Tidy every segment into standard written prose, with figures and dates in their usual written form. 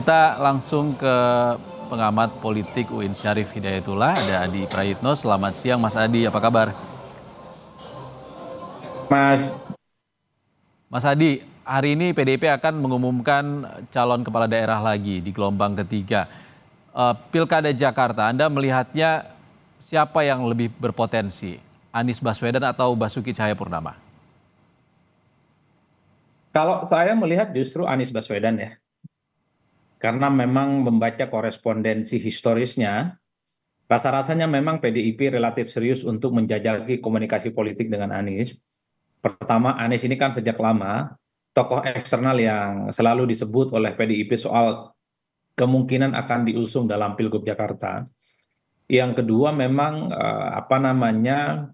Kita langsung ke pengamat politik UIN Syarif Hidayatullah, ada Adi Prayitno. Selamat siang Mas Adi, apa kabar? Mas, Mas Adi, hari ini PDIP akan mengumumkan calon kepala daerah lagi di gelombang ketiga. Pilkada Jakarta, Anda melihatnya siapa yang lebih berpotensi? Anies Baswedan atau Basuki Cahayapurnama? kalau saya melihat justru Anies Baswedan ya, karena memang membaca korespondensi historisnya, rasa-rasanya memang PDIP relatif serius untuk menjajaki komunikasi politik dengan Anies. Pertama, Anies ini kan sejak lama tokoh eksternal yang selalu disebut oleh PDIP soal kemungkinan akan diusung dalam Pilgub Jakarta. Yang kedua, memang apa namanya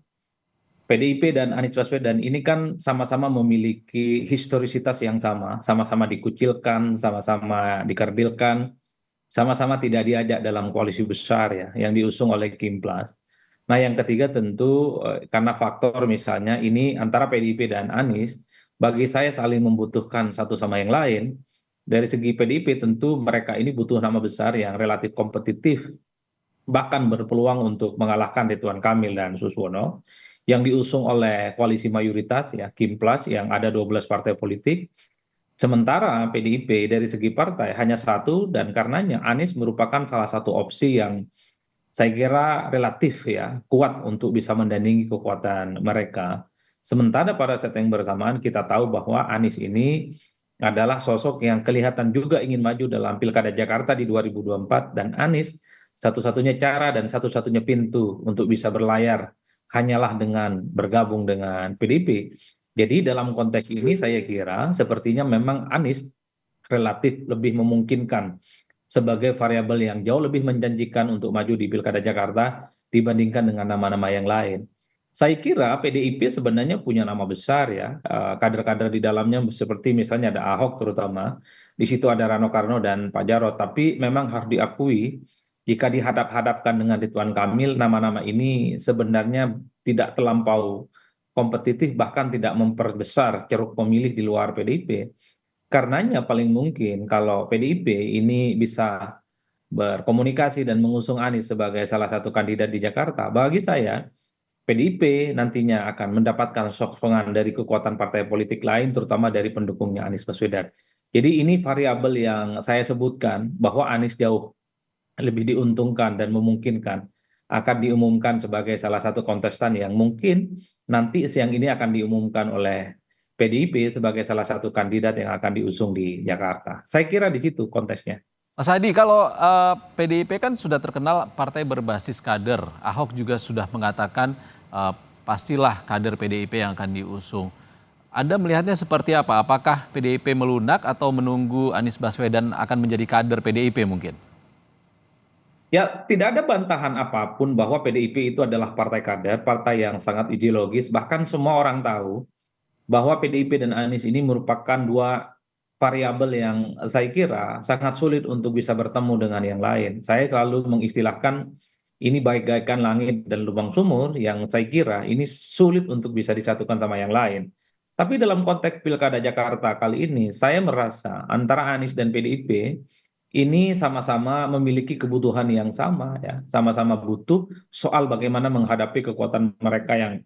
PDIP dan Anies Baswedan ini kan sama-sama memiliki historisitas yang sama-sama dikucilkan, sama-sama dikerdilkan, sama-sama tidak diajak dalam koalisi besar ya, yang diusung oleh Kimplas. Nah, yang ketiga tentu karena faktor misalnya ini antara PDIP dan Anies, bagi saya saling membutuhkan satu sama yang lain. Dari segi PDIP tentu mereka ini butuh nama besar yang relatif kompetitif bahkan berpeluang untuk mengalahkan Ridwan Kamil dan Suswono yang diusung oleh koalisi mayoritas ya Kimplas yang ada 12 partai politik. Sementara PDIP dari segi partai hanya satu dan karenanya Anies merupakan salah satu opsi yang saya kira relatif ya kuat untuk bisa mendandingi kekuatan mereka. Sementara pada saat yang bersamaan kita tahu bahwa Anies ini adalah sosok yang kelihatan juga ingin maju dalam Pilkada Jakarta di 2024 dan Anies satu-satunya cara dan satu-satunya pintu untuk bisa berlayar hanyalah dengan bergabung dengan PDIP. Jadi dalam konteks ini saya kira sepertinya memang Anies relatif lebih memungkinkan sebagai variabel yang jauh lebih menjanjikan untuk maju di Pilkada Jakarta dibandingkan dengan nama-nama yang lain. Saya kira PDIP sebenarnya punya nama besar ya, kader-kader di dalamnya seperti misalnya ada Ahok terutama, di situ ada Rano Karno dan Pak Jarod, tapi memang harus diakui jika dihadap-hadapkan dengan Ridwan Kamil, nama-nama ini sebenarnya tidak terlampau kompetitif bahkan tidak memperbesar ceruk pemilih di luar PDIP. Karenanya paling mungkin kalau PDIP ini bisa berkomunikasi dan mengusung Anies sebagai salah satu kandidat di Jakarta, bagi saya PDIP nantinya akan mendapatkan sokongan dari kekuatan partai politik lain, terutama dari pendukungnya Anies Baswedan. Jadi ini variabel yang saya sebutkan bahwa Anies jauh lebih diuntungkan dan memungkinkan akan diumumkan sebagai salah satu kontestan yang mungkin nanti siang ini akan diumumkan oleh PDIP sebagai salah satu kandidat yang akan diusung di Jakarta. Saya kira di situ konteksnya. Mas Adi, kalau PDIP kan sudah terkenal partai berbasis kader. Ahok juga sudah mengatakan pastilah kader PDIP yang akan diusung. Anda melihatnya seperti apa? Apakah PDIP melunak atau menunggu Anies Baswedan akan menjadi kader PDIP mungkin? Ya, tidak ada bantahan apapun bahwa PDIP itu adalah partai kader, partai yang sangat ideologis. Bahkan semua orang tahu bahwa PDIP dan Anies ini merupakan dua variabel yang saya kira sangat sulit untuk bisa bertemu dengan yang lain. Saya selalu mengistilahkan ini bagaikan langit dan lubang sumur yang saya kira ini sulit untuk bisa disatukan sama yang lain. Tapi dalam konteks Pilkada Jakarta kali ini, saya merasa antara Anies dan PDIP ini sama-sama memiliki kebutuhan yang sama ya, sama-sama butuh soal bagaimana menghadapi kekuatan mereka yang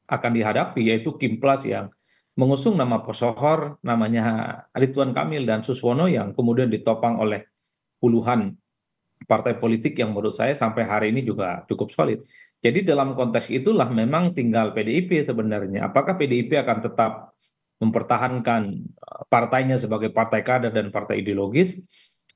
akan dihadapi yaitu Kimplas yang mengusung nama pesohor namanya Ridwan Kamil dan Suswono yang kemudian ditopang oleh puluhan partai politik yang menurut saya sampai hari ini juga cukup solid. Jadi dalam konteks itulah memang tinggal PDIP sebenarnya. Apakah PDIP akan tetap mempertahankan partainya sebagai partai kader dan partai ideologis,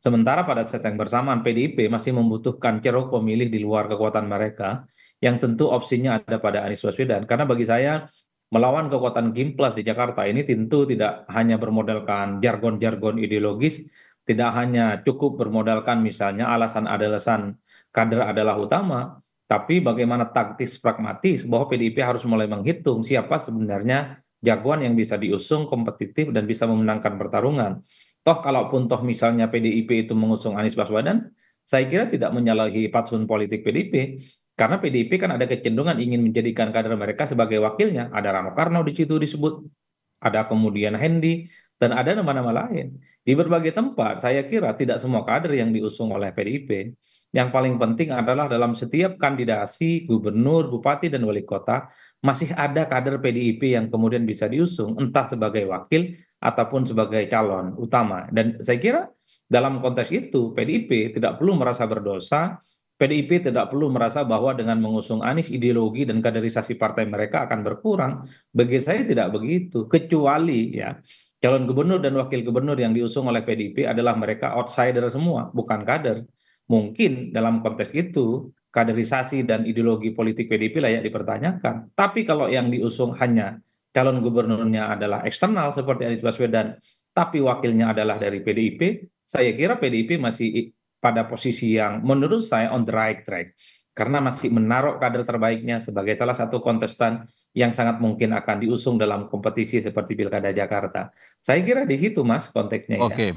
sementara pada saat yang bersamaan PDIP masih membutuhkan ceruk pemilih di luar kekuatan mereka, yang tentu opsinya ada pada Anies Baswedan. Karena bagi saya melawan kekuatan Kimplas di Jakarta ini tentu tidak hanya bermodalkan jargon-jargon ideologis, tidak hanya cukup bermodalkan misalnya alasan kader adalah utama, tapi bagaimana taktis pragmatis bahwa PDIP harus mulai menghitung siapa sebenarnya jagoan yang bisa diusung kompetitif dan bisa memenangkan pertarungan. Toh kalaupun toh misalnya PDIP itu mengusung Anies Baswedan, saya kira tidak menyalahi fatsun politik PDIP. Karena PDIP kan ada kecenderungan ingin menjadikan kader mereka sebagai wakilnya. Ada Rano Karno di situ disebut, ada kemudian Hendi, dan ada nama-nama lain. Di berbagai tempat, saya kira tidak semua kader yang diusung oleh PDIP. Yang paling penting adalah dalam setiap kandidasi gubernur, bupati, dan wali kota, masih ada kader PDIP yang kemudian bisa diusung, entah sebagai wakil ataupun sebagai calon utama. Dan saya kira dalam konteks itu, PDIP tidak perlu merasa berdosa, PDIP tidak perlu merasa bahwa dengan mengusung Anies ideologi dan kaderisasi partai mereka akan berkurang. Bagi saya tidak begitu, kecuali ya calon gubernur dan wakil gubernur yang diusung oleh PDIP adalah mereka outsider semua, bukan kader. Mungkin dalam konteks itu kaderisasi dan ideologi politik PDIP layak dipertanyakan. Tapi kalau yang diusung hanya calon gubernurnya adalah eksternal seperti Anies Baswedan, tapi wakilnya adalah dari PDIP, saya kira PDIP masih pada posisi yang menurut saya on the right track. Karena masih menaruh kader terbaiknya sebagai salah satu kontestan yang sangat mungkin akan diusung dalam kompetisi seperti Pilkada Jakarta. Saya kira di situ Mas konteksnya ya. Oke,